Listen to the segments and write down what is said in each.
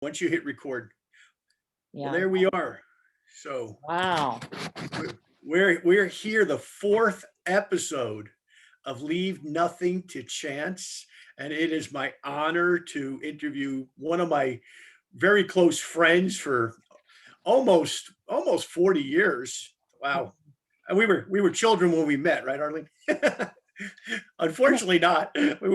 once you hit record. Well, Yeah. there we are. So Wow. we're here, the fourth episode of Leave Nothing to Chance, and it is my honor to interview one of my very close friends for almost 40 years. Wow. And we were children when we met, right, Arlene? Unfortunately not. We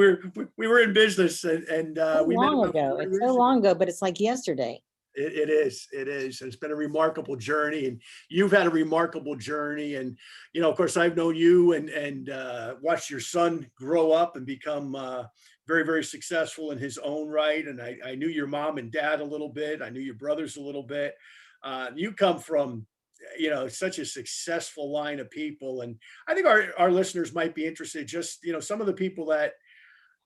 were in business and So we met long about ago. 40 It's so years ago. long ago, but it's like yesterday. It is. It is. It's been a remarkable journey, and you've had a remarkable journey. And of course, I've known you and watched your son grow up and become very, very successful in his own right. And I knew your mom and dad a little bit. I knew your brothers a little bit. You come from such a successful line of people, and I think our listeners might be interested. Just some of the people that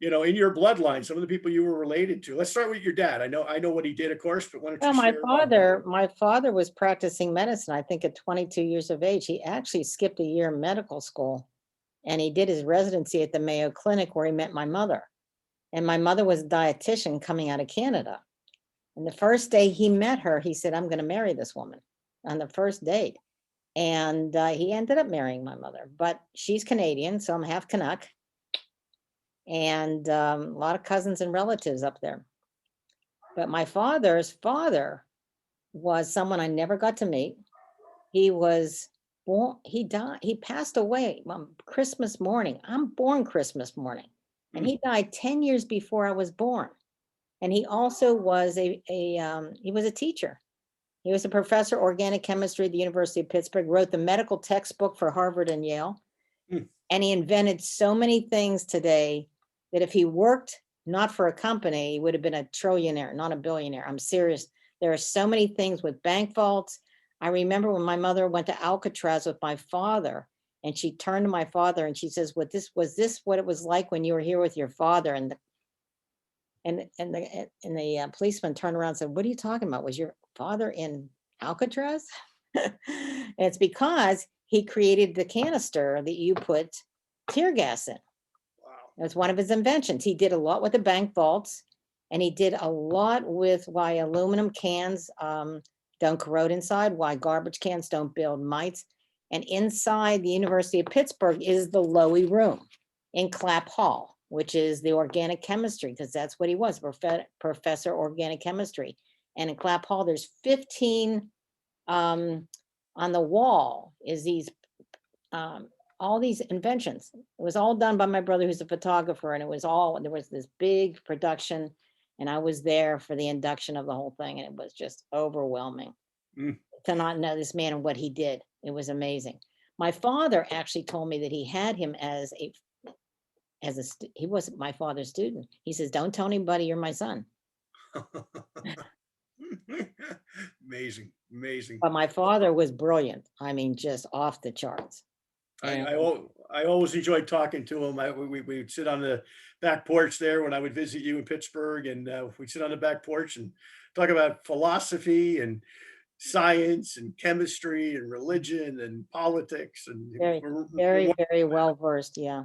in your bloodline, some of the people you were related to. Let's start with your dad. I know what he did, of course, but why don't you Well, share? my father was practicing medicine, I think at 22 years of age. He actually skipped a year in medical school and he did his residency at the Mayo Clinic where he met my mother. And my mother was a dietitian coming out of Canada. And the first day he met her, he said, I'm going to marry this woman on the first date. And he ended up marrying my mother, but she's Canadian, so I'm half Canuck. And a lot of cousins and relatives up there. But my father's father was someone I never got to meet. He was born, he died, he passed away on Christmas morning. I'm born Christmas morning. And he died 10 years before I was born. And he also was he was a teacher. He was a professor of organic chemistry at the University of Pittsburgh, wrote the medical textbook for Harvard and Yale. Mm. And he invented so many things today that if he worked not for a company, he would have been a trillionaire, not a billionaire. I'm serious. There are so many things with bank vaults. I remember when my mother went to Alcatraz with my father, and she turned to my father and she says, was this what it was like when you were here with your father? And the policeman turned around and said, what are you talking about? Was your father in Alcatraz? It's because he created the canister that you put tear gas in. Wow. That's one of his inventions. He did a lot with the bank vaults, and he did a lot with why aluminum cans don't corrode inside, why garbage cans don't build mites. And inside the University of Pittsburgh is the Lowy room in Clapp Hall, which is the organic chemistry, because that's what he was, professor organic chemistry. And in Clapp Hall, there's 15 on the wall is these all these inventions. It was all done by my brother, who's a photographer, and there was this big production, and I was there for the induction of the whole thing, and it was just overwhelming Mm. to not know this man and what he did. It was amazing. My father actually told me that he had him he was my father's student. He says, don't tell anybody you're my son. Amazing, amazing. But my father was brilliant. I mean, just off the charts. I, And I, I always enjoyed talking to him. We'd sit on the back porch there when I would visit you in Pittsburgh, and we'd sit on the back porch and talk about philosophy and science and chemistry and religion and politics. And very, we're, very, we're, very well versed. Yeah.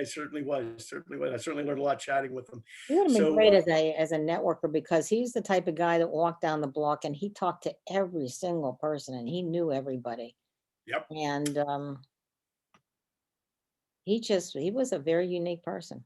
I certainly was, certainly was. I certainly learned a lot chatting with him. He would have been So, great as a networker because he's the type of guy that walked down the block and he talked to every single person and he knew everybody. yep, And he was a very unique person.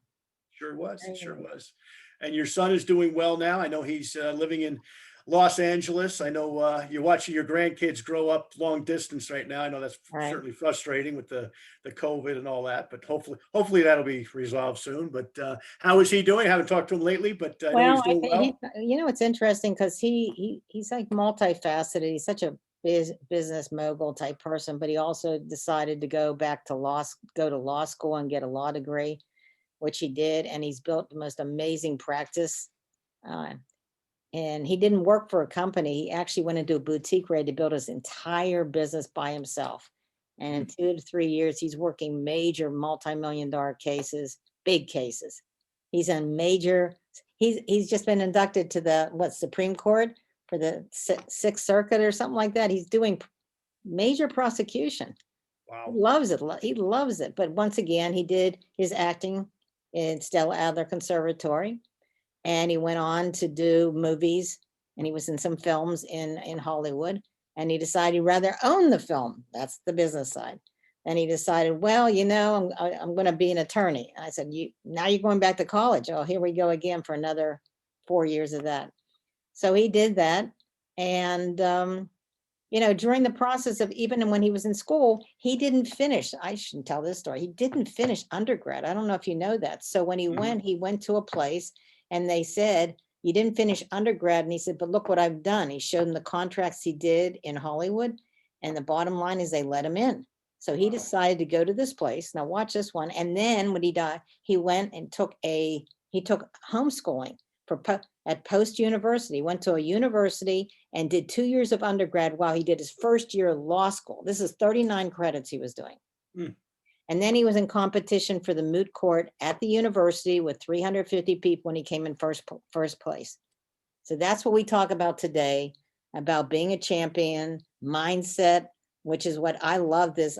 sure was, Very sure unique. was. And your son is doing well now. I know he's living in Los Angeles. I know you're watching your grandkids grow up long distance right now. I know that's Right. certainly frustrating with the COVID and all that, but hopefully that'll be resolved soon. But how is he doing? I haven't talked to him lately, but I know Well, he's doing well. it's interesting because he's like multifaceted. He's such a business mogul type person, but he also decided to go to law school and get a law degree, which he did, and he's built the most amazing practice. Uh, and he didn't work for a company. He actually went into a boutique ready to build his entire business by himself. And in 2 to 3 years, he's working major multi-million-dollar cases, big cases. He's in major. He's just been inducted to the Supreme Court for the Sixth Circuit or something like that. He's doing major prosecution. He Wow. loves it. He loves it. But once again, he did his acting in Stella Adler Conservatory, and he went on to do movies and he was in some films in Hollywood, and he decided he'd rather own the film. That's the business side. And he decided, well, I'm going to be an attorney. I said, now you're going back to college. Oh, here we go again for another 4 years of that. So he did that. And, during the process of, even when he was in school, he didn't finish. I shouldn't tell this story. He didn't finish undergrad. I don't know if you know that. So when he went to a place and they said, you didn't finish undergrad. And he said, but look what I've done. He showed them the contracts he did in Hollywood. And the bottom line is they let him in. So he decided to go to this place. Now watch this one. And then when he died, he went and took homeschooling at Post University, went to a university and did 2 years of undergrad while he did his first year of law school. This is 39 credits he was doing. And then he was in competition for the moot court at the university with 350 people when he came in first place. So that's what we talk about today, about being a champion, mindset, which is what I love this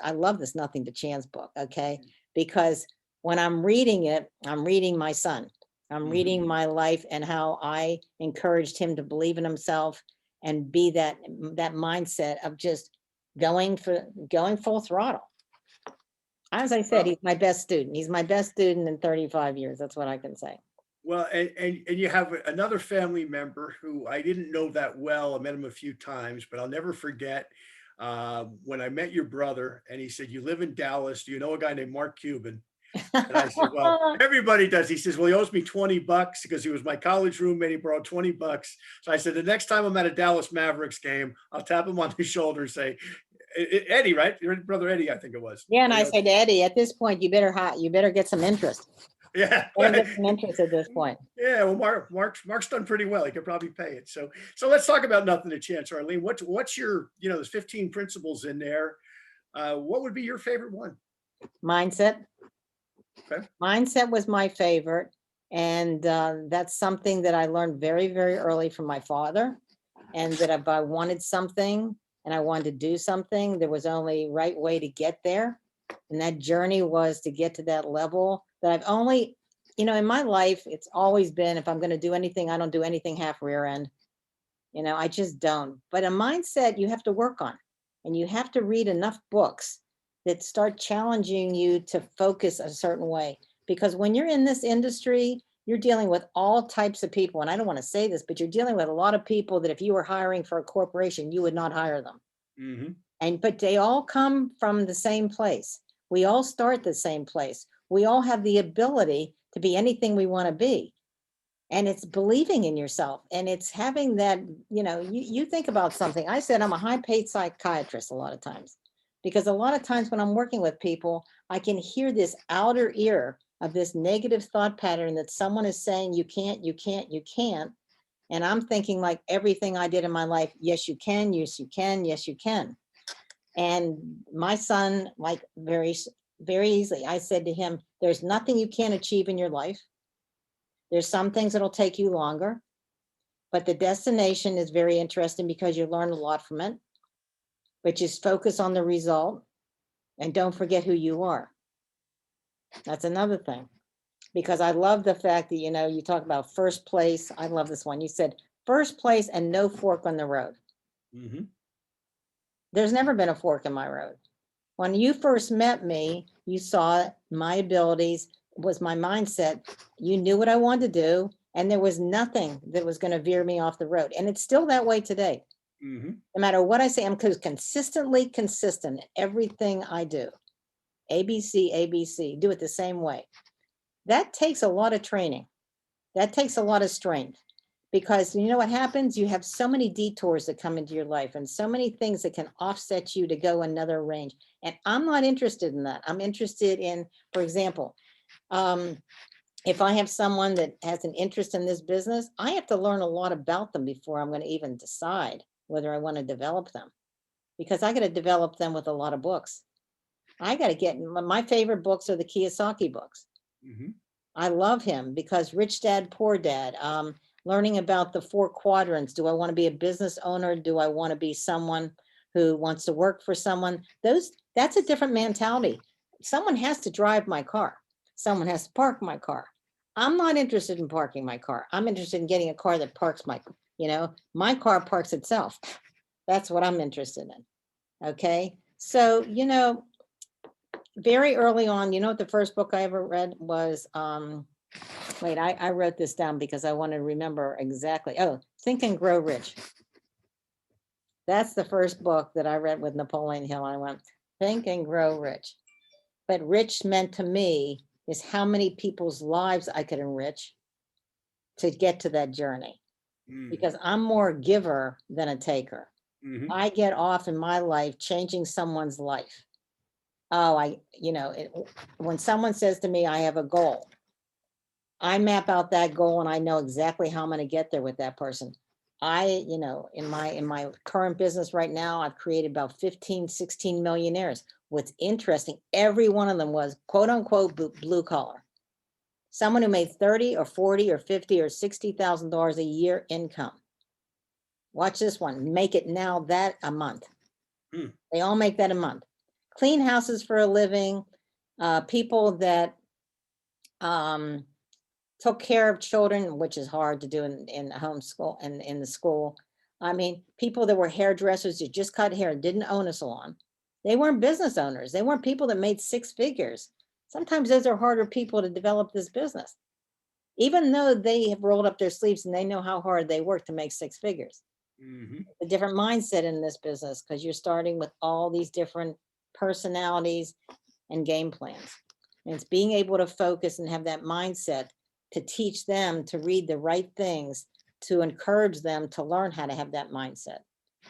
Nothing to Chance book, okay? Because when I'm reading it, I'm reading my son. I'm reading my life and how I encouraged him to believe in himself and be that mindset of just going full throttle. As I said, he's my best student. He's my best student in 35 years. That's what I can say. Well, and you have another family member who I didn't know that well. I met him a few times, but I'll never forget when I met your brother and he said, you live in Dallas. Do you know a guy named Mark Cuban? And I said, well, everybody does. He says, well, he owes me $20 because he was my college roommate. He borrowed $20. So I said, the next time I'm at a Dallas Mavericks game, I'll tap him on the shoulder and say, Eddie, right? Your brother Eddie, I think it was. Yeah, and I said, Eddie, at this point, you better get some interest. Yeah. Get some interest at this point. Yeah, well, Mark's done pretty well. He could probably pay it. So let's talk about Nothing to Chance, Arlene. What's your, there's 15 principles in there. What would be your favorite one? Mindset. Okay. Mindset was my favorite. And that's something that I learned very, very early from my father. And that if I wanted something and I wanted to do something, there was only right way to get there. And that journey was to get to that level that I've only, in my life, it's always been, if I'm going to do anything, I don't do anything half rear end. I just don't. But a mindset you have to work on, and you have to read enough books that start challenging you to focus a certain way. Because when you're in this industry, you're dealing with all types of people. And I don't want to say this, but you're dealing with a lot of people that if you were hiring for a corporation, you would not hire them. But they all come from the same place. We all start the same place. We all have the ability to be anything we want to be. And it's believing in yourself. And it's having that, you think about something. I said I'm a high paid psychiatrist a lot of times, because a lot of times when I'm working with people, I can hear this outer ear of this negative thought pattern that someone is saying, you can't, you can't, you can't. And I'm thinking, like everything I did in my life, yes, you can, yes, you can, yes, you can. And my son, like very, very easily, I said to him, there's nothing you can't achieve in your life. There's some things that'll take you longer, but the destination is very interesting because you learn a lot from it, but just focus on the result and don't forget who you are. That's another thing, because I love the fact that, you talk about first place. I love this one. You said first place and no fork on the road. There's never been a fork in my road. When you first met me, you saw my abilities, was my mindset. You knew what I wanted to do, and there was nothing that was going to veer me off the road. And it's still that way today. No matter what I say, I'm consistently consistent in everything I do. ABC, ABC, do it the same way. That takes a lot of training. That takes a lot of strength. Because you know what happens? You have so many detours that come into your life and so many things that can offset you to go another range. And I'm not interested in that. I'm interested in, for example, if I have someone that has an interest in this business, I have to learn a lot about them before I'm going to even decide whether I want to develop them. Because I got to develop them with a lot of books. I got to get, my favorite books are the Kiyosaki books. I love him because Rich Dad, Poor Dad, learning about the 4 quadrants. Do I want to be a business owner? Do I want to be someone who wants to work for someone? That's a different mentality. Someone has to drive my car. Someone has to park my car. I'm not interested in parking my car. I'm interested in getting a car that parks You know, my car parks itself. That's what I'm interested in. Okay. So, you know, very early on, you know what the first book I ever read was, wait, I wrote this down because I want to remember exactly. Oh, Think and Grow Rich. That's the first book that I read with Napoleon Hill. I went, Think and Grow Rich. But rich meant to me is how many people's lives I could enrich to get to that journey. Because I'm more a giver than a taker. Mhm. I get off in my life changing someone's life. Oh, you know, when someone says to me, I have a goal, I map out that goal and I know exactly how I'm going to get there with that person. You know, in my current business right now, I've created about 15, 16 millionaires. What's interesting, every one of them was quote unquote blue collar. Someone who made 30 or 40 or 50 or $60,000 a year income. Watch this one, make it now that a month. They all make that a month. Clean houses for a living, people that took care of children, which is hard to do in homeschool and in the school. I mean, people that were hairdressers that just cut hair, didn't own a salon. They weren't business owners. They weren't people that made six figures. Sometimes those are harder people to develop this business, even though they have rolled up their sleeves and they know how hard they work to make six figures. A different mindset in this business because you're starting with all these different personalities and game plans. And it's being able to focus and have that mindset to teach them to read the right things, to encourage them to learn how to have that mindset.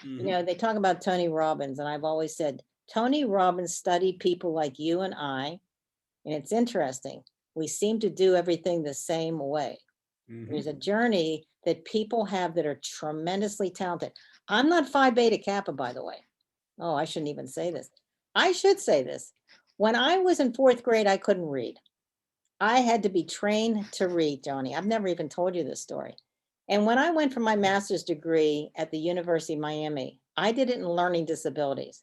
You know, they talk about Tony Robbins, and I've always said, Tony Robbins studied people like you and I, and it's interesting. We seem to do everything the same way. There's a journey that people have that are tremendously talented. I'm not Phi Beta Kappa, by the way. Oh, I shouldn't even say this. I should say this. When I was in fourth grade, I couldn't read. I had to be trained to read, Johnny. I've never even told you this story. And when I went for my master's degree at the University of Miami, I did it in learning disabilities.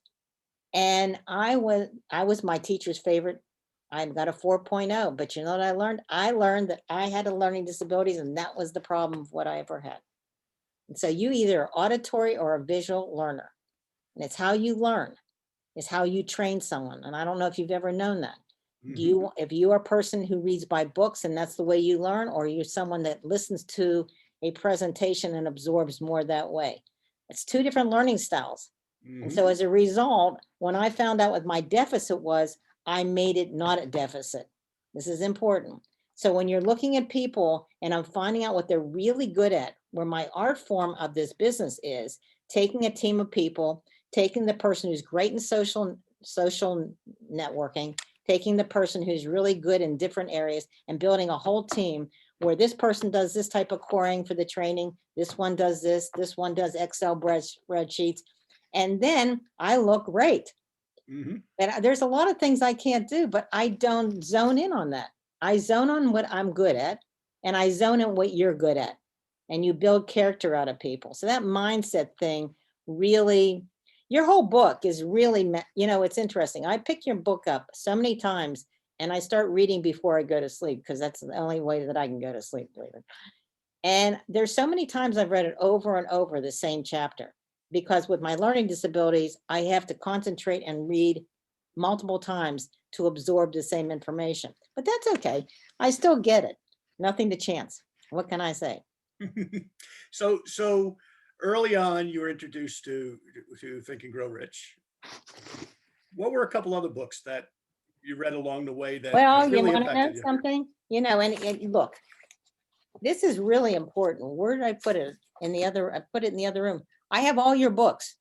And I was my teacher's favorite. I got a 4.0, but you know what I learned? I learned that I had a learning disabilities, and that was the problem of what I ever had. And so you either are auditory or a visual learner. And it's how you learn, it's how you train someone. And I don't know if you've ever known that. If you are a person who reads by books and that's the way you learn, or you're someone that listens to a presentation and absorbs more that way? It's two different learning styles. And so as a result, when I found out what my deficit was, I made it not a deficit. This is important. So when you're looking at people and I'm finding out what they're really good at, where my art form of this business is taking a team of people, taking the person who's great in social networking, taking the person who's really good in different areas and building a whole team where this person does this type of coring for the training, this one does this one does Excel spreadsheets, and then I look great. And there's a lot of things I can't do, but I don't zone in on that. I zone on what I'm good at, and I zone in what you're good at. And you build character out of people. So that mindset thing really, your whole book is really, you know, it's interesting. I pick your book up so many times and I start reading before I go to sleep because that's the only way that I can go to sleep, believe it. And there's so many times I've read it over and over, the same chapter, because with my learning disabilities, I have to concentrate and read multiple times to absorb the same information. But that's okay. I still get it. Nothing to chance. What can I say? So early on, you were introduced to Think and Grow Rich. What were a couple other books that you read along the way that Well, you really want to know impacted you? something? You know, and look, this is really important. Where did I put it? I put it in the other room. I have all your books.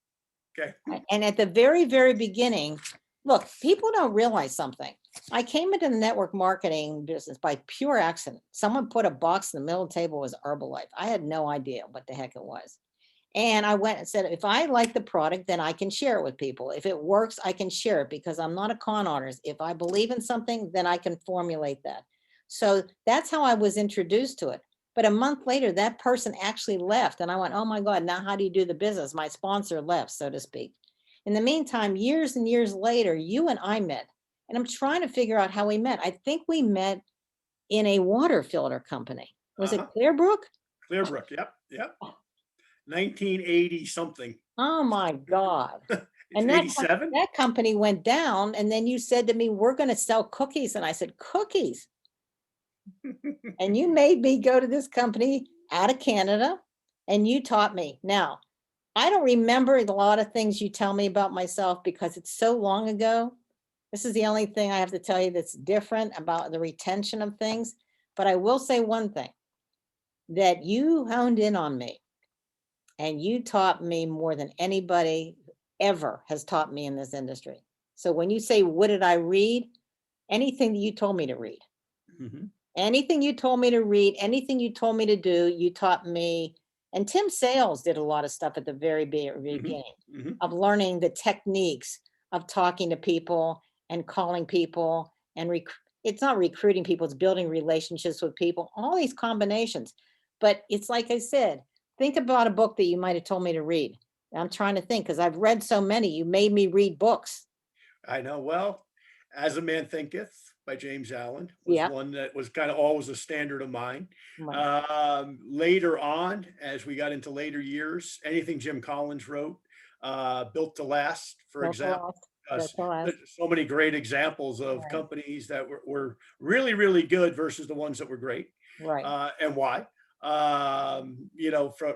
Okay. And at the very, very beginning, look, people don't realize something. I came into the network marketing business by pure accident. Someone put a box in the middle of the table was Herbalife. I had no idea what the heck it was. And I went and said, if I like the product, then I can share it with people. If it works, I can share it because I'm not a con artist. If I believe in something, then I can formulate that. So that's how I was introduced to it. But a month later, that person actually left. And I went, oh my God, now how do you do the business? My sponsor left, so to speak. In the meantime, years and years later, you and I met. And I'm trying to figure out how we met. I think we met in a water filter company. Was it Clearbrook? Clearbrook. Yep. 1980 something. Oh my God. It's And 87. that company went down, and then you said to me, "We're gonna sell cookies." And I said, "Cookies?" And you made me go to this company out of Canada, and you taught me. Now, I don't remember a lot of things you tell me about myself because it's so long ago. This is the only thing I have to tell you that's different about the retention of things. But I will say one thing, that you honed in on me and you taught me more than anybody ever has taught me in this industry. So when you say, what did I read? Anything that you told me to read. Mhm, Anything you told me to read, anything you told me to do, you taught me. And Tim Sales did a lot of stuff at the very mhm, beginning mhm. of learning the techniques of talking to people and calling people and it's not recruiting people, it's building relationships with people, all these combinations. But it's like I said, think about a book that you might have told me to read. I'm trying to think because I've read so many. You made me read books. I know. Well, As a Man Thinketh by James Allen was Yeah. one that was kind of always a standard of mine. Right. Later on, as we got into later years, anything Jim Collins wrote, Built to Last, for Built to example, last. because Built to last. there's so many great examples of Right. companies that were really, really good versus the ones that were great, Right. and why.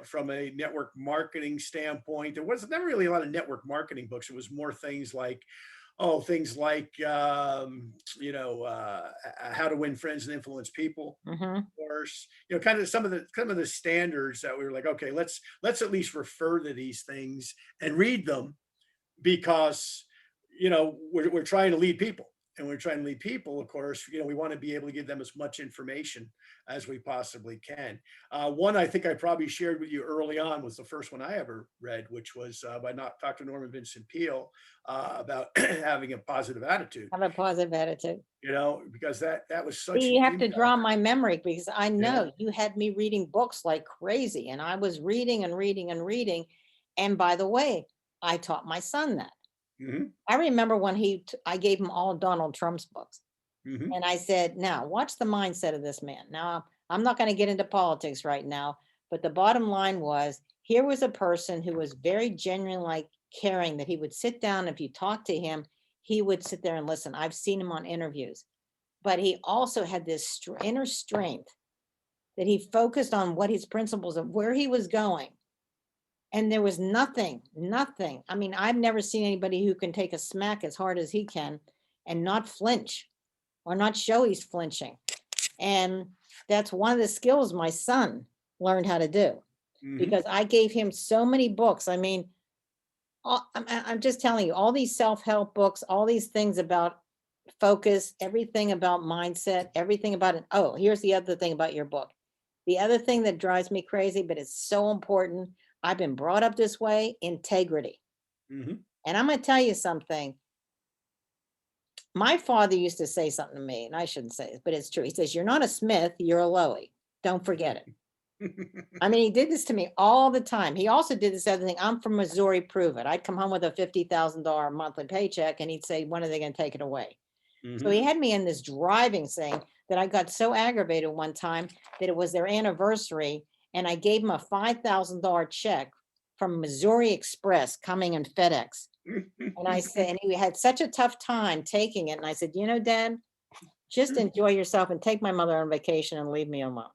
From a network marketing standpoint, there was never really a lot of network marketing books. It was more things like things like how to win friends and influence people, Hmm. of course, kind of some of the standards that we were like, okay, let's at least refer to these things and read them, because we're trying to lead people, and we're trying to lead people, of course. We want to be able to give them as much information as we possibly can. One I think I probably shared with you early on was the first one I ever read, which was by not Dr. Norman Vincent Peale, about having a positive attitude, Have a positive attitude. because that was such See, an you have to draw impact. my memory because I Yeah. know you had me reading books like crazy, and I was reading and reading and reading. And by the way, I taught my son that. Hmm. I remember when I gave him all Donald Trump's books, Hmm. and I said, "Now, watch the mindset of this man." Now, I'm not going to get into politics right now, but the bottom line was, here was a person who was very genuine, like caring, that he would sit down. If you talk to him, he would sit there and listen. I've seen him on interviews, but he also had this inner strength that he focused on what his principles of where he was going. And there was nothing. I mean, I've never seen anybody who can take a smack as hard as he can and not flinch or not show he's flinching. And that's one of the skills my son learned how to do Hmm. because I gave him so many books. I mean, I'm just telling you, all these self-help books, all these things about focus, everything about mindset, everything about it. Oh, here's the other thing about your book. The other thing that drives me crazy, but it's so important. I've been brought up this way, integrity. Hmm. And I'm going to tell you something. My father used to say something to me, and I shouldn't say this, but it's true. He says, "You're not a Smith, you're a Lowy. Don't forget it." I mean, he did this to me all the time. He also did this other thing. I'm from Missouri, prove it. I'd come home with a $50,000 monthly paycheck, and he'd say, "When are they going to take it away?" So Hmm. he had me in this driving thing that I got so aggravated one time that it was their anniversary, and I gave him a $5,000 check from Missouri Express coming in FedEx. And I said, and he had such a tough time taking it. And I said, Dad, just enjoy yourself and take my mother on vacation and leave me alone.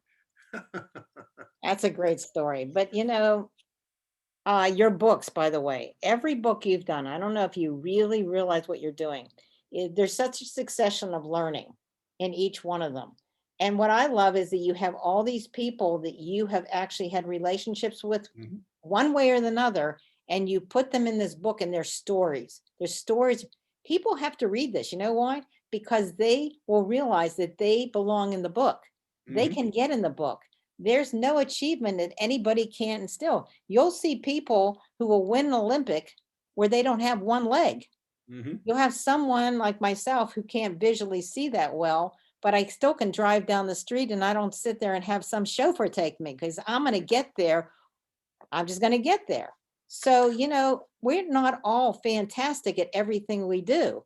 That's a great story. But your books, by the way, every book you've done, I don't know if you really realize what you're doing. There's such a succession of learning in each one of them. And what I love is that you have all these people that you have actually had relationships with Hmm. one way or another, and you put them in this book and their stories. Their stories. People have to read this. You know why? Because they will realize that they belong in the book. They Hmm. can get in the book. There's no achievement that anybody can't instill. You'll see people who will win an Olympic where they don't have one leg. Hmm. You'll have someone like myself who can't visually see that well, but I still can drive down the street and I don't sit there and have some chauffeur take me because I'm going to get there. I'm just going to get there. So, we're not all fantastic at everything we do,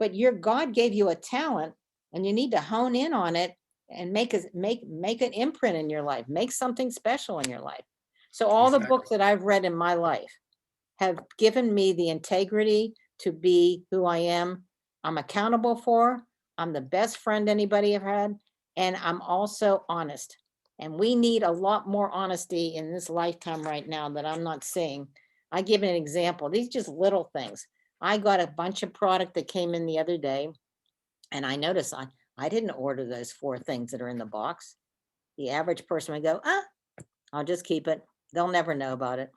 but your God gave you a talent and you need to hone in on it and make an imprint in your life, make something special in your life. So all the Exactly. books that I've read in my life have given me the integrity to be who I am. I'm accountable for. I'm the best friend anybody have had. And I'm also honest. And we need a lot more honesty in this lifetime right now that I'm not seeing. I give an example. These just little things. I got a bunch of product that came in the other day, and I noticed I didn't order those 4 things that are in the box. The average person would go, I'll just keep it. They'll never know about it,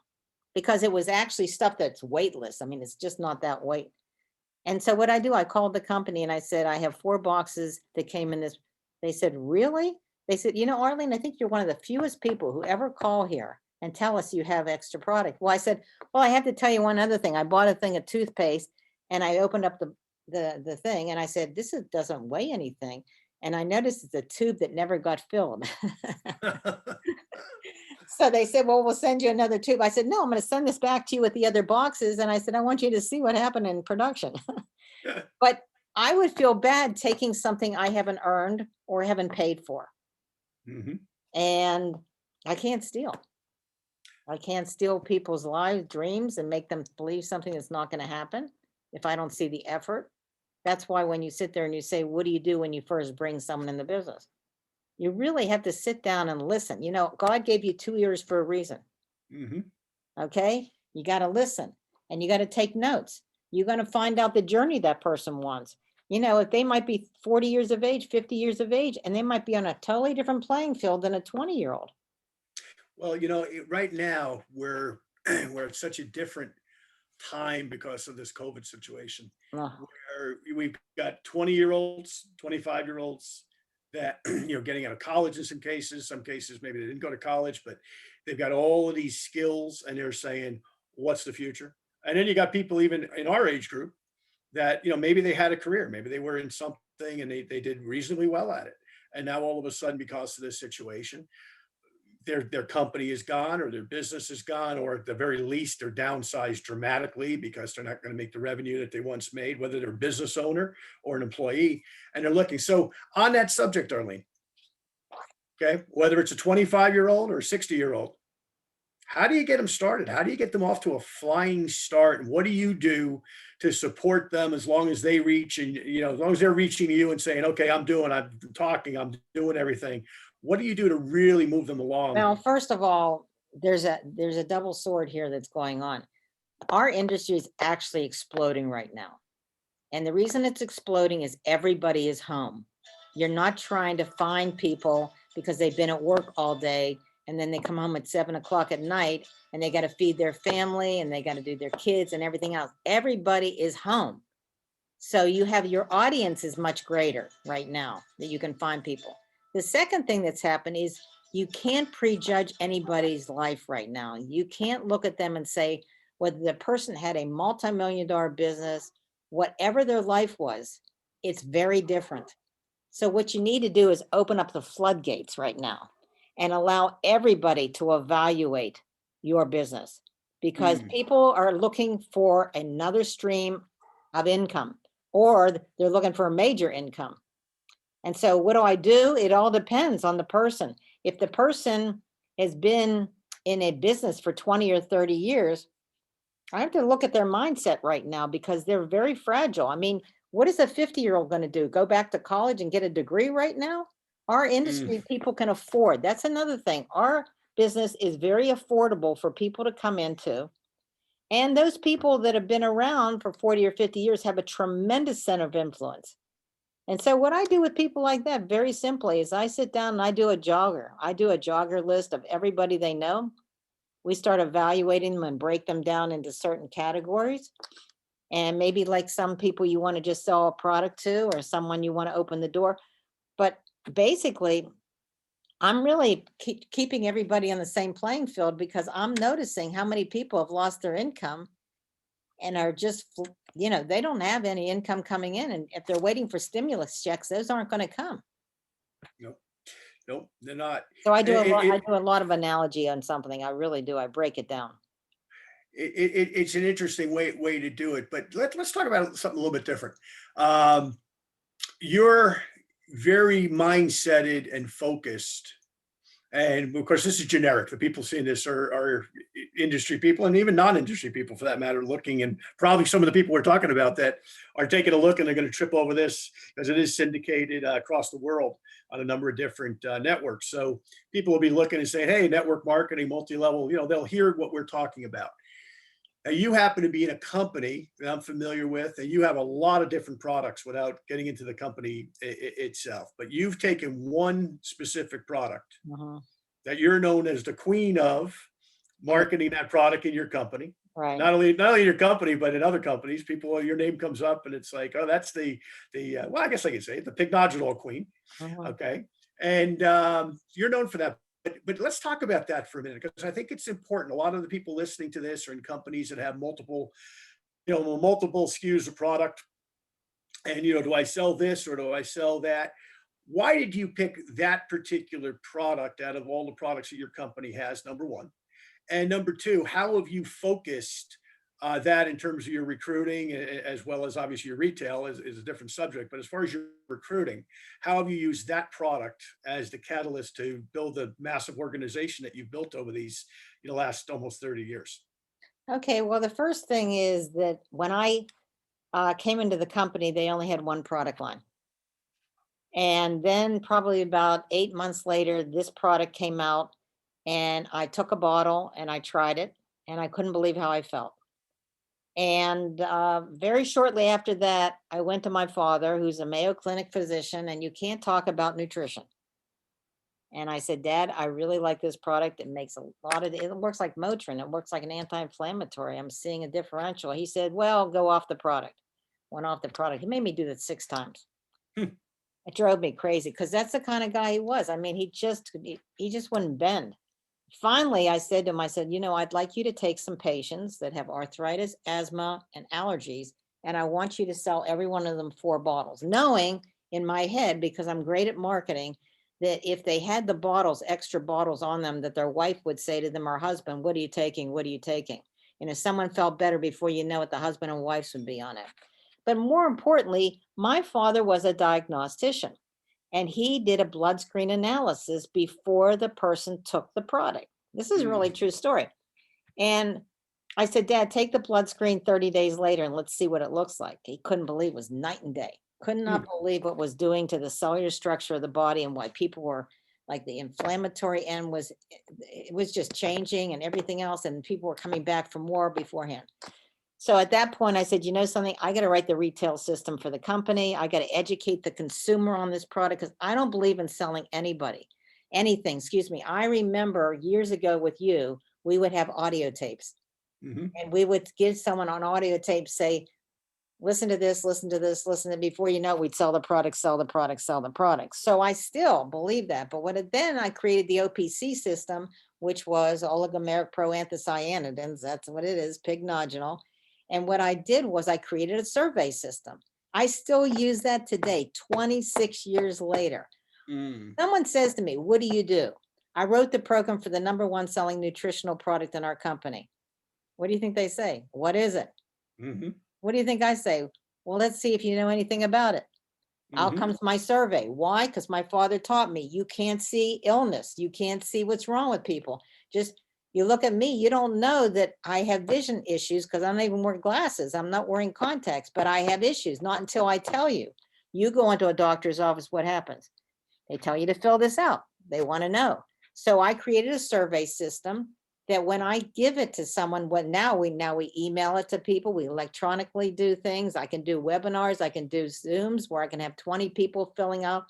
because it was actually stuff that's weightless. I mean, it's just not that weight. And so what I do, I called the company and I said, I have 4 boxes that came in this. They said, really? They said, Arlene, I think you're one of the fewest people who ever call here and tell us you have extra product. Well, I said, well, I have to tell you one other thing. I bought a thing of toothpaste and I opened up the thing and I said, doesn't weigh anything. And I noticed it's a tube that never got filled. So they said, well, we'll send you another tube. I said, no, I'm going to send this back to you with the other boxes. And I said, I want you to see what happened in production. But I would feel bad taking something I haven't earned or haven't paid for. Mhm. And I can't steal. I can't steal people's lives, dreams, and make them believe something that's not going to happen if I don't see the effort. That's why when you sit there and you say, what do you do when you first bring someone in the business? You really have to sit down and listen. God gave you 2 ears for a reason. Mhm. Okay. You got to listen and you got to take notes. You're going to find out the journey that person wants. If they might be 40 years of age, 50 years of age, and they might be on a totally different playing field than a 20-year-old. Well, right now we're at such a different time because of this COVID situation, where we've got 20-year-olds, 25-year-olds that getting out of college in some cases maybe they didn't go to college, but they've got all of these skills and they're saying, what's the future? And then you got people even in our age group that maybe they had a career, maybe they were in something and they did reasonably well at it, and now all of a sudden, because of this situation, their company is gone or their business is gone, or at the very least they're downsized dramatically because they're not going to make the revenue that they once made, whether they're a business owner or an employee, and they're looking. So on that subject, Arlene, okay, whether it's a 25-year-old or a 60-year-old, how do you get them started? How do you get them off to a flying start? And what do you do to support them as long as they reach, and as long as they're reaching you and saying, okay, I'm talking, I'm doing everything. What do you do to really move them along? Well, first of all, there's a double sword here that's going on. Our industry is actually exploding right now. And the reason it's exploding is everybody is home. You're not trying to find people because they've been at work all day and then they come home at 7 o'clock at night and they got to feed their family and they got to do their kids and everything else. Everybody is home. So your audience is much greater right now that you can find people. The second thing that's happened is you can't prejudge anybody's life right now. You can't look at them and say whether the person had a multi-million-dollar business, whatever their life was, it's very different. So what you need to do is open up the floodgates right now and allow everybody to evaluate your business, because people are looking for another stream of income, or they're looking for a major income. And so what do? It all depends on the person. If the person has been in a business for 20 or 30 years, I have to look at their mindset right now because they're very fragile. I mean, what is a 50-year-old going to do? Go back to college and get a degree right now? Our industry, people can afford. That's another thing. Our business is very affordable for people to come into. And those people that have been around for 40 or 50 years have a tremendous center of influence. And so what I do with people like that, very simply, is I sit down and I do a jogger. I do a jogger list of everybody they know. We start evaluating them and break them down into certain categories. And maybe like some people you want to just sell a product to, or someone you want to open the door. But basically, I'm really keeping everybody on the same playing field, because I'm noticing how many people have lost their income and are just, they don't have any income coming in. And if they're waiting for stimulus checks, those aren't going to come. Nope. Nope, they're not. So I do a lot of analogy on something. I really do. I break it down. It's an interesting way to do it, but let's talk about something a little bit different. You're very mindseted and focused, And of course, this is generic. The people seeing this are industry people and even non-industry people for that matter, looking, and probably some of the people we're talking about that are taking a look and they're going to trip over this because it is syndicated across the world on a number of different networks. So people will be looking and saying, hey, network marketing, multi-level, they'll hear what we're talking about. Now, you happen to be in a company that I'm familiar with, and you have a lot of different products without getting into the company itself. But you've taken one specific product Mhm. that you're known as the queen of And marketing that product in your company. right. Not only in your company, but in other companies, people, your name comes up, and it's like, oh, that's the well, I guess I could say it, the Pycnogenol queen. Mhm. Okay, and you're known for that. But let's talk about that for a minute because I think it's important. A lot of the people listening to this are in companies that have multiple SKUs of product. And do I sell this or do I sell that? Why did you pick that particular product out of all the products that your company has? Number one. And number two, how have you focused that in terms of your recruiting, as well as obviously your retail is a different subject. But as far as your recruiting, how have you used that product as the catalyst to build the massive organization that you've built over these last almost 30 years? Okay, well, the first thing is that when I came into the company, they only had one product line. And then probably about 8 months later, this product came out and I took a bottle and I tried it and I couldn't believe how I felt. And very shortly after that, I went to my father, who's a Mayo Clinic physician, and you can't talk about nutrition. And I said, Dad, I really like this product. It makes a lot of, it works like Motrin. It works like an anti-inflammatory. I'm seeing a differential. He said, well, go off the product. Went off the product. He made me do that 6 times. Hmm. It drove me crazy because that's the kind of guy he was. I mean, he just wouldn't bend. Finally, I said to him, I said, I'd like you to take some patients that have arthritis, asthma, and allergies, and I want you to sell every one of them 4 bottles, knowing in my head, because I'm great at marketing, that if they had the bottles, extra bottles on them, that their wife would say to them or husband, what are you taking? What are you taking? And if someone felt better before you know it, the husband and wives would be on it. But more importantly, my father was a diagnostician and he did a blood screen analysis before the person took the product. This is really Mm. true story. And I said, Dad, take the blood screen 30 days later and let's see what it looks like. He couldn't believe it was night and day. Could not Mm. believe what was doing to the cellular structure of the body and why people were like the inflammatory end was it was just changing and everything else. And people were coming back for more beforehand. So at that point, I said, you know something, I got to write the retail system for the company. I got to educate the consumer on this product because I don't believe in selling anything. Excuse me. I remember years ago with you, we would have audio tapes Hmm. and we would give someone on audio tape, say, listen to this, listen to this, listen to before you know, we'd sell the product, sell the product, sell the product. So I still believe that. But then I created the OPC system, which was oligomeric proanthocyanidins. That's what it is, pycnogenol. And what I did was I created a survey system. I still use that today, 26 years later. Mm. Someone says to me, what do you do? I wrote the program for the #1 selling nutritional product in our company. What do you think they say? What is it? Hmm. What do you think I say? Well, let's see if you know anything about it. Out Hmm. comes my survey. Why? Because my father taught me you can't see illness. You can't see what's wrong with people. Just you look at me, you don't know that I have vision issues because I don't even wear glasses. I'm not wearing contacts, but I have issues. Not until I tell you. You go into a doctor's office, what happens? They tell you to fill this out. They want to know. So I created a survey system that when I give it to someone, what now we email it to people, we electronically do things. I can do webinars, I can do Zooms where I can have 20 people filling out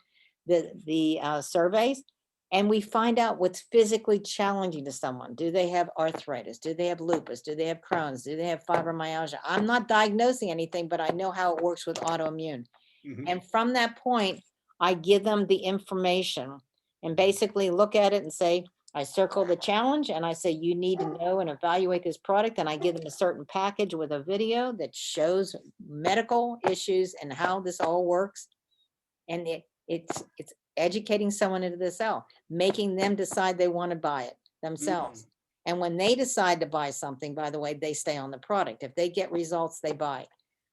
the surveys. And we find out what's physically challenging to someone. Do they have arthritis? Do they have lupus? Do they have Crohn's? Do they have fibromyalgia? I'm not diagnosing anything, but I know how it works with autoimmune. Hmm. And from that point, I give them the information and basically look at it and say, I circle the challenge and I say, you need to know and evaluate this product. And I give them a certain package with a video that shows medical issues and how this all works. And it's educating someone into the cell, making them decide they want to buy it Mm. themselves. And when they decide to buy something, by the way, they stay on the product. If they get results, they buy it.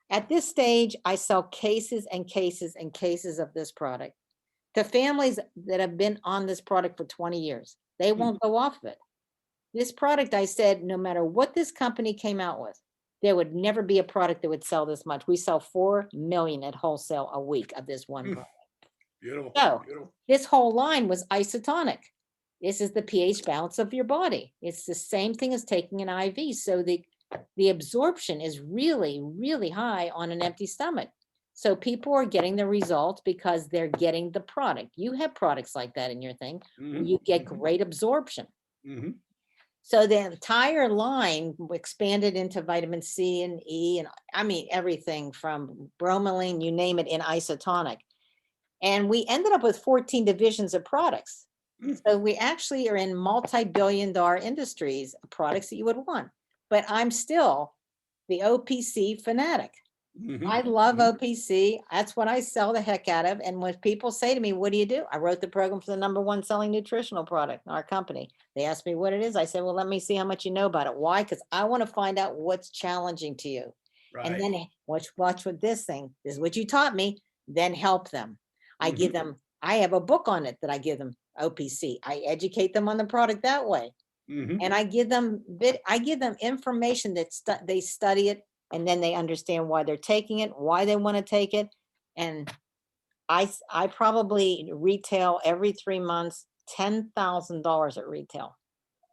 At this stage, I sell cases and cases and cases of this product. to families that have been on this product for 20 years. They Mhm. won't go off of it. This product, I said, no matter what this company came out with, there would never be a product that would sell this much. We sell 4 million at wholesale a week of this one Mm. product. Beautiful, So beautiful. this whole line was isotonic. This is the pH balance of your body. It's the same thing as taking an IV. So the absorption is really, really high on an empty stomach. So people are getting the results because they're getting the product. You have products like that in your thing where Mhm, you get mhm, great absorption. mhm. So the entire line expanded into vitamin C and E, and I mean everything from bromelain, you name it, in isotonic. And we ended up with 14 divisions of products. Mm. So we actually are in multi-billion-dollar industries, products that you would want. But I'm still the OPC fanatic. I Mhm, love mhm. OPC. That's what I sell the heck out of. And when people say to me, what do you do? I wrote the program for the #1 selling nutritional product in our company. They asked me what it is. I said, well, let me see how much you know about it. Why? Because I want to find out what's challenging to you. And Right. then watch with this thing. This is what you taught me. Then help them. I give Mhm, them, I have a book on it that I give them OPC. I educate them on the product that way. mhm. And I give them information that they study it, and then they understand why they're taking it, why they want to take it. And I probably retail every 3 months, $10,000 at retail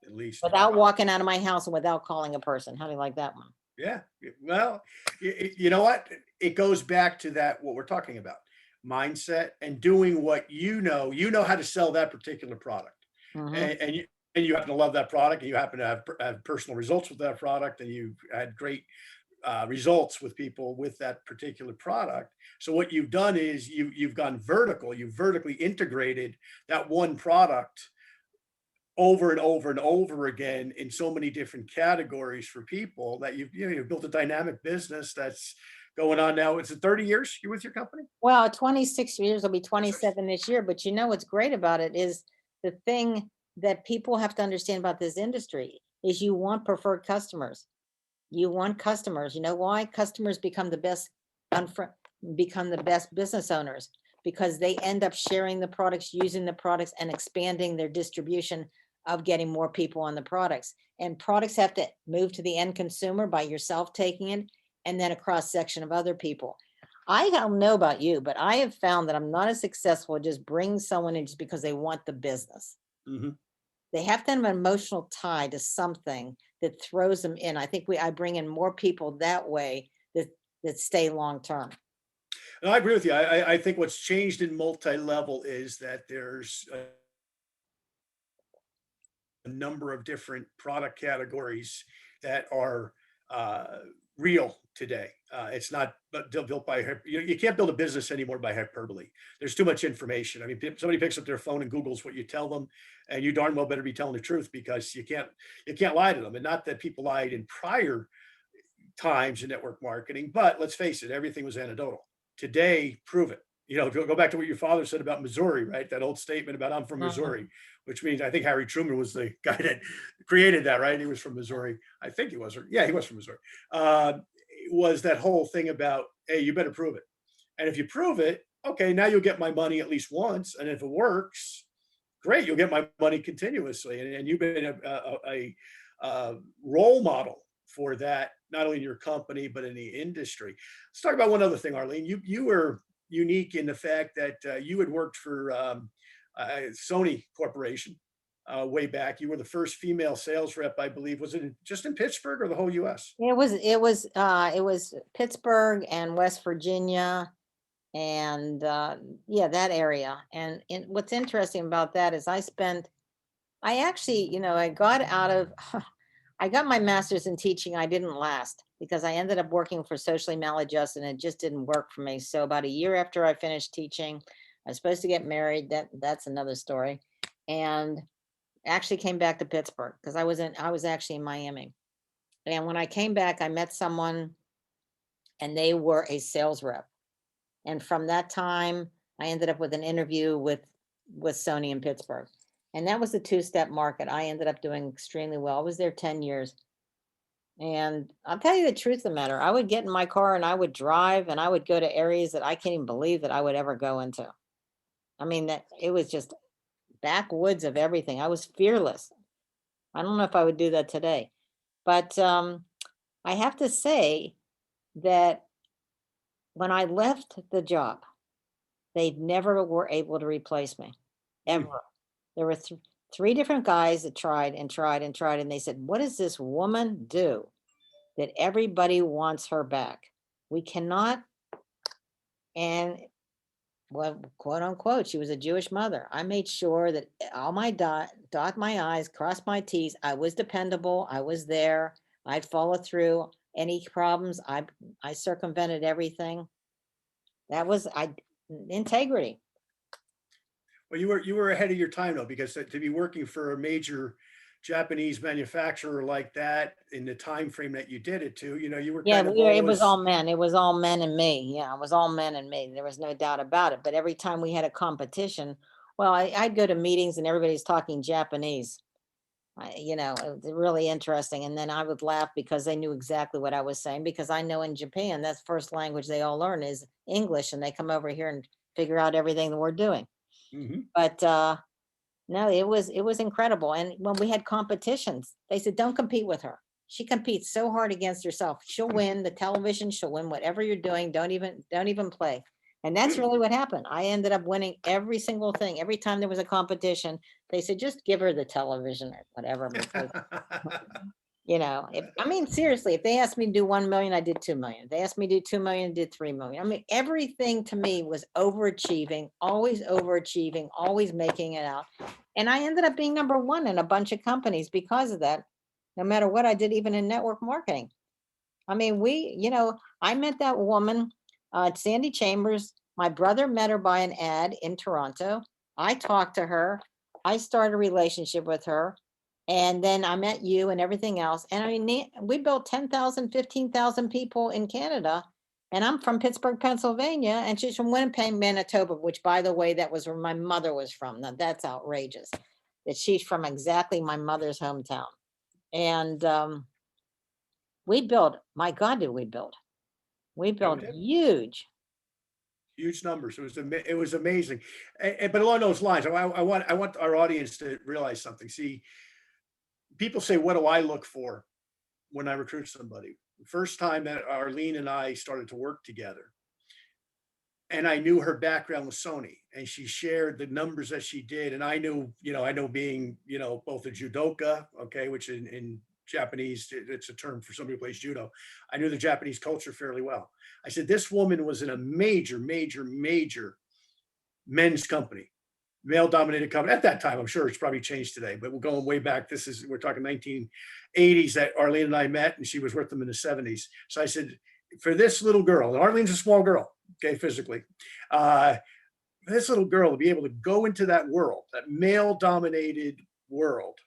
At least, without wow. walking out of my house and without calling a person. How do you like that one? Yeah. Well, you know what? It goes back to that, what we're talking about, mindset and doing what you know how to sell that particular product. Hmm. And you happen to love that product and you happen to have personal results with that product and you've had great results with people with that particular product. So what you've done is you've gone vertical, you've vertically integrated that one product over and over and over again in so many different categories for people that you've built a dynamic business that's going on now. It's 30 years you with your company? Well, 26 years will be 26. 27 this year. But you know what's great about it is the thing that people have to understand about this industry is you want preferred customers. You want customers. You know why? Customers become the best unfr- become the best business owners because they end up sharing the products, using the products, and expanding their distribution of getting more people on the products. And products have to move to the end consumer by yourself taking it, and then a cross section of other people. I don't know about you, but I have found that I'm not as successful just bringing someone in just because they want the business. Hmm. They have to have an emotional tie to something that throws them in. I think I bring in more people that way that stay long term. And I agree with you. I think what's changed in multi-level is that there's a number of different product categories that are uh, real today. It's not built by you can't build a business anymore by hyperbole. There's too much information. I mean, somebody picks up their phone and Google's what you tell them, and you darn well better be telling the truth because you can't lie to them. And not that people lied in prior times in network marketing, but let's face it, everything was anecdotal. Today, prove it. Go back to what your father said about Missouri, right? That old statement about I'm from Mhm. Missouri, which means I think Harry Truman was the guy that created that, right? He was from Missouri. I think he was. Yeah, he was from Missouri. Uh, was that whole thing about, hey, you better prove it. And if you prove it, okay, now you'll get my money at least once. And if it works, great, you'll get my money continuously. And you've been a role model for that, not only in your company, but in the industry. Let's talk about one other thing, Arlene. You were unique in the fact that you had worked for Sony Corporation way back. You were the first female sales rep, I believe. Was it just in Pittsburgh or the whole US? It was Pittsburgh and West Virginia and yeah, that area. And what's interesting about that is I actually, I got out of I got my master's in teaching. I didn't last because I ended up working for socially maladjusted and it just didn't work for me. So about a year after I finished teaching, I was supposed to get married. That's another story. And actually came back to Pittsburgh because I was actually in Miami. And when I came back, I met someone and they were a sales rep. And from that time, I ended up with an interview with Sony in Pittsburgh. And that was a two-step market. I ended up doing extremely well. I was there 10 years. And I'll tell you the truth of the matter. I would get in my car and I would drive and I would go to areas that I can't even believe that I would ever go into. I mean, that it was just backwoods of everything. I was fearless. I don't know if I would do that today. But I have to say that when I left the job, they never were able to replace me, Mm. ever. There were three different guys that tried and tried and tried, and they said, "What does this woman do that everybody wants her back? We cannot." And well, quote unquote, she was a Jewish mother. I made sure that all my dot my I's, cross my T's. I was dependable. I was there. I'd follow through. Any problems, I circumvented everything. That was I integrity. Well, you were ahead of your time though, because to be working for a major Japanese manufacturer like that in the time frame that you did it to, you were Yeah, kind of it was always. all men. It was all men and me. Yeah, it was all men and me. There was no doubt about it. But every time we had a competition, well, I'd go to meetings and everybody's talking Japanese. It was really interesting. And then I would laugh because they knew exactly what I was saying because I know in Japan, that's first language they all learn is English, and they come over here and figure out everything that we're doing. Mhm. But no, it was incredible. And when we had competitions, they said, "Don't compete with her. She competes so hard against herself. She'll win the television, she'll win whatever you're doing. Don't even play." And that's really what happened. I ended up winning every single thing. Every time there was a competition, they said, "Just give her the television or whatever," because I mean, seriously, if they asked me to do 1 million, I did 2 million. If they asked me to do 2 million, I did 3 million. I mean, everything to me was overachieving, always making it out. And I ended up being number one in a bunch of companies because of that, no matter what I did, even in network marketing. I mean, I met that woman, Sandy Chambers. My brother met her by an ad in Toronto. I talked to her. I started a relationship with her. And then I met you and everything else. And I mean, we built 10,000, 15,000 people in Canada. And I'm from Pittsburgh, Pennsylvania. And she's from Winnipeg, Manitoba, which, by the way, that was where my mother was from. Now, that's outrageous that she's from exactly my mother's hometown. And we built, my God, did we build? We Yeah, we built did. huge. Huge numbers. It was amazing. But along those lines, I want our audience to realize something. See, people say, "What do I look for when I recruit somebody?" The first time that Arlene and I started to work together, and I knew her background with Sony, and she shared the numbers that she did, and I know being, both a judoka, okay, which in Japanese, it's a term for somebody who plays judo. I knew the Japanese culture fairly well. I said, this woman was in a major, major, major men's company, male dominated company at that time. I'm sure it's probably changed today, but we're going way back. We're talking 1980s that Arlene and I met, and she was with them in the 70s. So I said, for this little girl, and Arlene's a small girl, okay, physically, uh, this little girl to be able to go into that world, that male dominated world,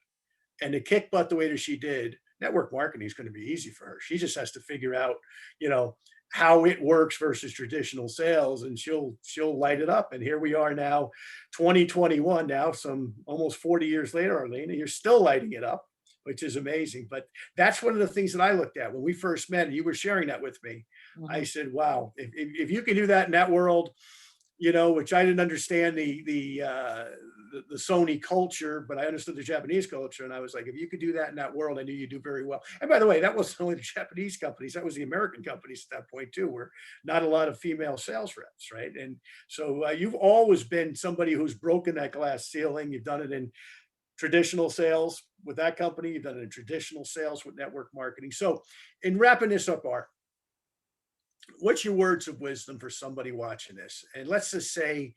and to kick butt the way that she did, network marketing is going to be easy for her. She just has to figure out, you know, how it works versus traditional sales, and she'll light it up. And here we are now, 2021 now, some almost 40 years later, Arlene, and you're still lighting it up, which is amazing. But that's one of the things that I looked at when we first met, and you were sharing that with me. I Mhm. said, wow, if you can do that in that world, which I didn't understand the Sony culture, but I understood the Japanese culture. And I was like, if you could do that in that world, I knew you'd do very well. And by the way, that wasn't only the Japanese companies, that was the American companies at that point too, where not a lot of female sales reps, right? And so you've always been somebody who's broken that glass ceiling. You've done it in traditional sales with that company, you've done it in traditional sales with network marketing. So in wrapping this up, Art, what's your words of wisdom for somebody watching this? And let's just say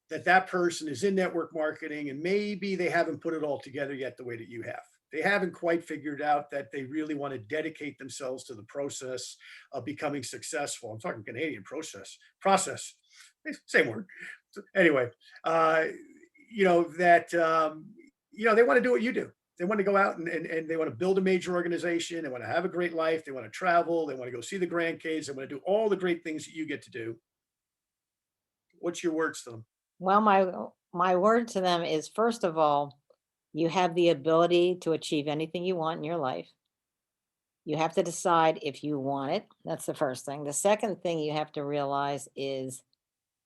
that person is in network marketing and maybe they haven't put it all together yet the way that you have. They haven't quite figured out that they really want to dedicate themselves to the process of becoming successful. I'm talking Canadian process, same word. So anyway, uh, they want to do what you do. They want to go out and they want to build a major organization. They want to have a great life. They want to travel. They want to go see the grandkids. They want to do all the great things that you get to do. What's your words to them? Well, my word to them is, first of all, you have the ability to achieve anything you want in your life. You have to decide if you want it. That's the first thing. The second thing you have to realize is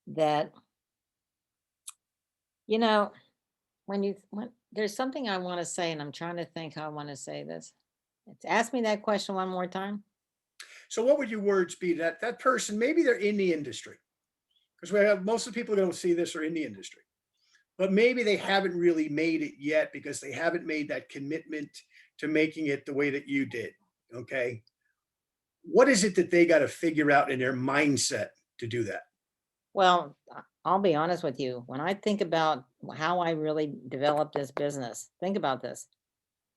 that You know, when there's something I want to say, and I'm trying to think how I want to say this. Ask me that question one more time. So what would your words be? That person, maybe they're in the industry, because we have most of the people who don't see this are in the industry, but maybe they haven't really made it yet because they haven't made that commitment to making it the way that you did. Okay. What is it that they got to figure out in their mindset to do that? Well, I'll be honest with you. When I think about how I really developed this business, think about this.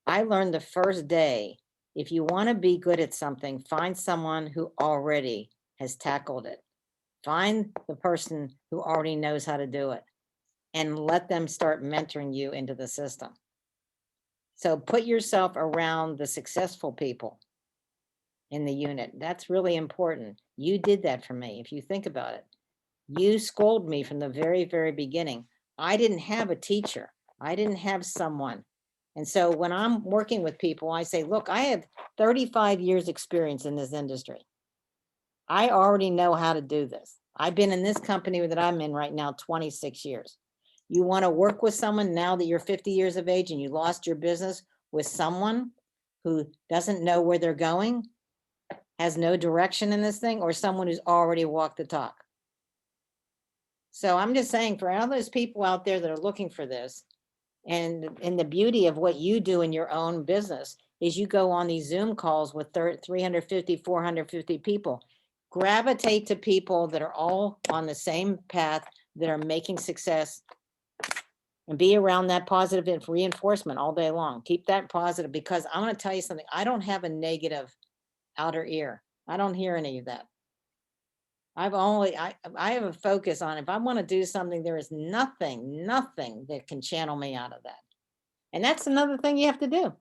I learned the first day, if you want to be good at something, find someone who already has tackled it. Find the person who already knows how to do it and let them start mentoring you into the system. So put yourself around the successful people in the unit. That's really important. You did that for me. If you think about it, you schooled me from the very, very beginning. I didn't have a teacher. I didn't have someone. And so when I'm working with people, I say, look, I have 35 years experience in this industry. I already know how to do this. I've been in this company that I'm in right now 26 years. You want to work with someone now that you're 50 years of age and you lost your business with someone who doesn't know where they're going, has no direction in this thing, or someone who's already walked the talk. So I'm just saying for all those people out there that are looking for this, and the beauty of what you do in your own business is you go on these Zoom calls with 350, 450 people. Gravitate to people that are all on the same path, that are making success, and be around that positive reinforcement all day long. Keep that positive, because I'm going to tell you something. I don't have a negative outer ear. I don't hear any of that. I have a focus on, if I want to do something, there is nothing that can channel me out of that. And that's another thing you have to do.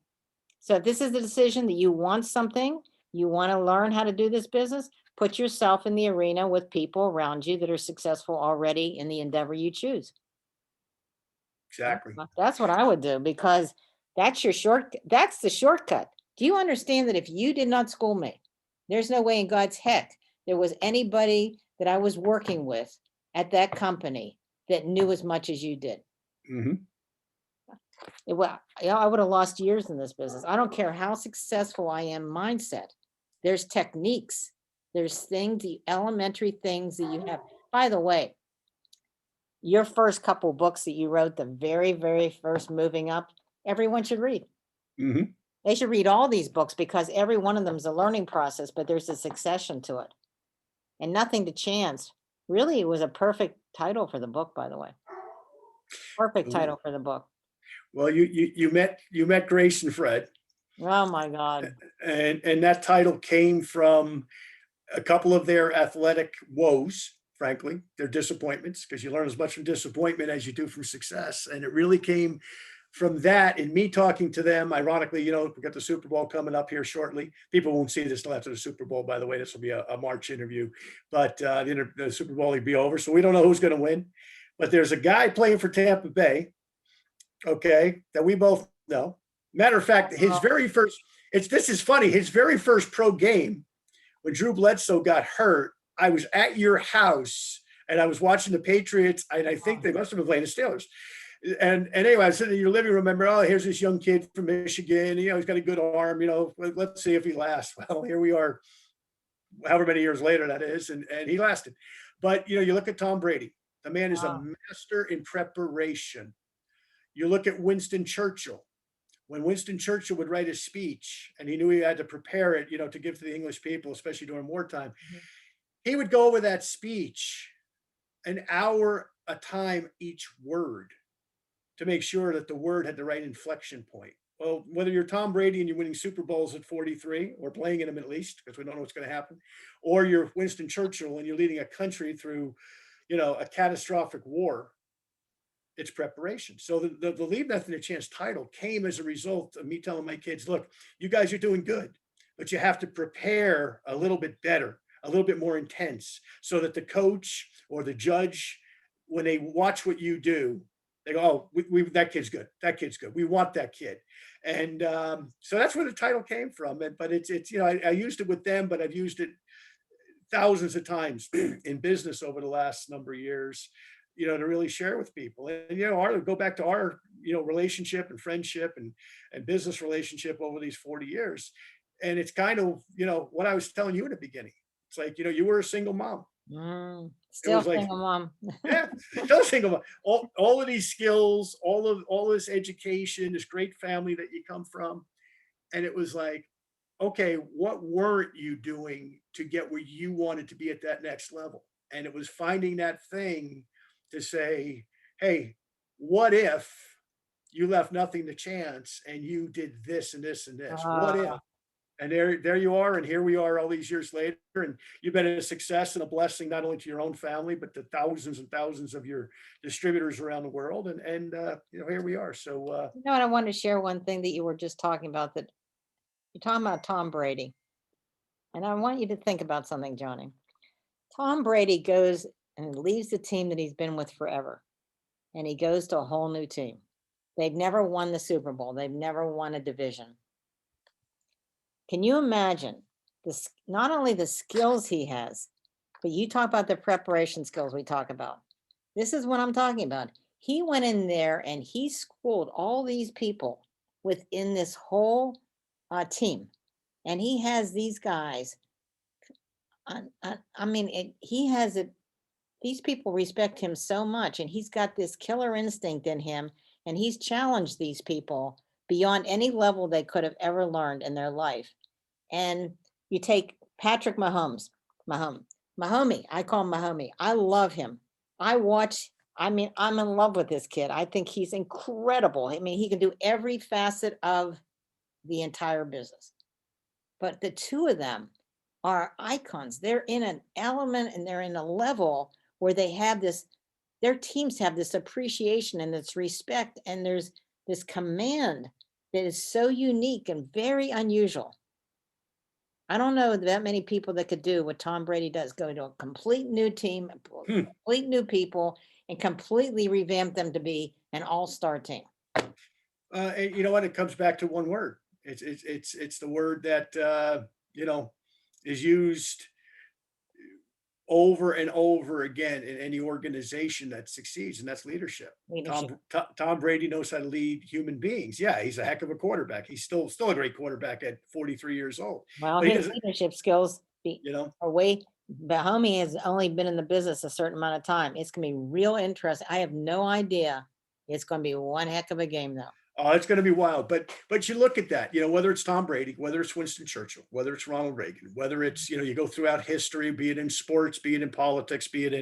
So if this is the decision that you want something, you want to learn how to do this business, put yourself in the arena with people around you that are successful already in the endeavor you choose. Exactly. That's what I would do, because that's that's the shortcut. Do you understand that if you did not school me, there's no way in God's heck there was anybody that I was working with at that company that knew as much as you did? Hmm. Well, I would have lost years in this business. I don't care how successful I am mindset. There's techniques. There's things, the elementary things that you have. By the way, your first couple books that you wrote, the very, very first Moving Up, everyone should read. Hmm. They should read all these books, because every one of them is a learning process, but there's a succession to it. And Nothing to Chance. Really, it was a perfect title for the book, by the way. Perfect title for the book. Well, you met Grace and Fred, Oh my God. and that title came from a couple of their athletic woes, frankly, their disappointments, because you learn as much from disappointment as you do from success. And it really came from that, and me talking to them. Ironically, we got the Super Bowl coming up here shortly. People won't see this till after the Super Bowl, by the way. This will be a March interview, but the Super Bowl will be over. So we don't know who's going to win. But there's a guy playing for Tampa Bay, okay, that we both know. Matter of fact, his very first, this is funny, his very first pro game, when Drew Bledsoe got hurt, I was at your house and I was watching the Patriots, and I think they must have been playing the Steelers. And anyway, I was sitting in your living room, remember, oh, here's this young kid from Michigan, he's got a good arm, let's see if he lasts. Well, here we are, however many years later that is, and he lasted. But, you look at Tom Brady, the man is a master in preparation. You look at Winston Churchill. When Winston Churchill would write his speech and he knew he had to prepare it, to give to the English people, especially during wartime, he would go over that speech an hour a time each word to make sure that the word had the right inflection point. Well, whether you're Tom Brady and you're winning Super Bowls at 43, or playing in them at least, because we don't know what's going to happen, or you're Winston Churchill and you're leading a country through, a catastrophic war, it's preparation. So the Leave Nothing to Chance title came as a result of me telling my kids, look, you guys are doing good, but you have to prepare a little bit better, a little bit more intense, so that the coach or the judge, when they watch what you do, they go, oh, that kid's good. That kid's good. We want that kid. And so that's where the title came from. But it's I used it with them, but I've used it thousands of times in business over the last number of years. to really share with people. And, go back to our, relationship and friendship and business relationship over these 40 years. And it's kind of, what I was telling you in the beginning. It's like, you were a single mom. It Still was like, single mom. yeah, still single mom. All of these skills, all this education, this great family that you come from. And it was like, okay, what weren't you doing to get where you wanted to be at that next level? And it was finding that thing to say, hey, what if you left nothing to chance and you did this and this and this? What if? Ah, And there you are, and here we are all these years later, and you've been a success and a blessing not only to your own family, but to thousands and thousands of your distributors around the world. And here we are. So I wanted to share one thing that you were just talking about, that you're talking about Tom Brady. And I want you to think about something, Johnny. Tom Brady goes and leaves the team that he's been with forever, and he goes to a whole new team. They've never won the Super Bowl. They've never won a division. Can you imagine this? Not only the skills he has, but you talk about the preparation skills we talk about. This is what I'm talking about. He went in there and he schooled all these people within this whole team, and he has these guys. I mean, he has it. These people respect him so much, and he's got this killer instinct in him, and he's challenged these people beyond any level they could have ever learned in their life. And you take Patrick Mahomey. I call him Mahomey. I love him. I'm in love with this kid. I think he's incredible. I mean, he can do every facet of the entire business. But the two of them are icons. They're in an element and they're in a level where they have this, their teams have this appreciation and this respect, and there's this command that is so unique and very unusual. I don't know that many people that could do what Tom Brady does, go to a complete new team, hmm. complete new people, and completely revamp them to be an all-star team. And you know what? It comes back to one word. It's the word that is used over and over again in any organization that succeeds, and that's leadership. Leadership. Tom Brady knows how to lead human beings. Yeah, he's a heck of a quarterback. He's still a great quarterback at 43 years old. Well, But he his doesn't, leadership skills you know, are way, Bahami has only been in the business a certain amount of time. It's gonna be real interesting. I have no idea. It's gonna be one heck of a game, though. oh, it's going to be wild. But you look at that, whether it's Tom Brady, whether it's Winston Churchill, whether it's Ronald Reagan, whether it's, you go throughout history, be it in sports, be it in politics, be it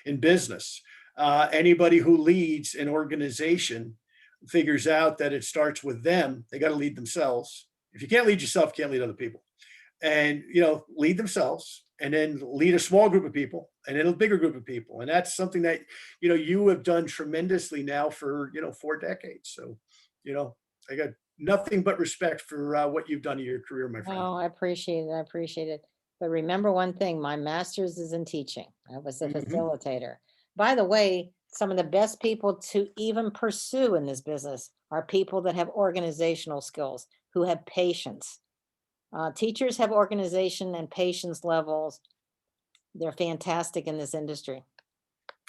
in business. Anybody who leads an organization figures out that it starts with them. They got to lead themselves. If you can't lead yourself, you can't lead other people. And, lead themselves, and then lead a small group of people, and then a bigger group of people. And that's something that, you have done tremendously now for, 4 decades. So, I got nothing but respect for what you've done in your career, my friend. Oh, I appreciate it. I appreciate it. But remember one thing, my master's is in teaching. I was a Mhm. facilitator. By the way, some of the best people to even pursue in this business are people that have organizational skills, who have patience. Teachers have organization and patience levels. They're fantastic in this industry.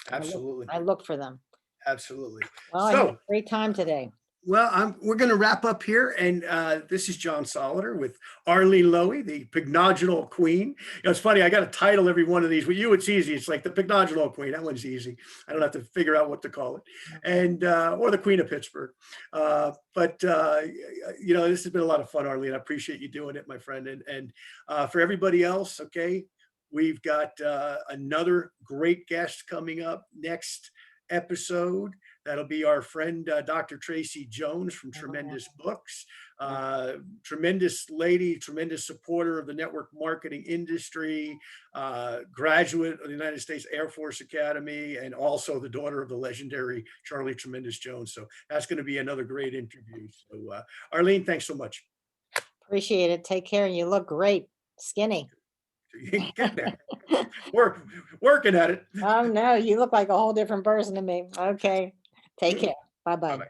I look, Absolutely. I look for them. Absolutely. Well, I had a So, great time today. well, we're going to wrap up here. And this is John Solider with Arlene Lowy, the Pycnogenol Queen. It's funny, I got to title every one of these. With you, it's easy. It's like the Pycnogenol Queen. That one's easy. I don't have to figure out what to call it. And, or the Queen of Pittsburgh. But this has been a lot of fun, Arlene. I appreciate you doing it, my friend. And for everybody else, okay, we've got another great guest coming up next episode. That'll be our friend, Dr. Tracy Jones from Tremendous Books. Tremendous lady, tremendous supporter of the network marketing industry, graduate of the United States Air Force Academy, and also the daughter of the legendary Charlie Tremendous Jones. So that's going to be another great interview. So Arlene, thanks so much. Appreciate it. Take care. You look great. Skinny. Get there. We're working at it. Oh, no, you look like a whole different person to me. Okay. Take care. Bye-bye. Bye-bye.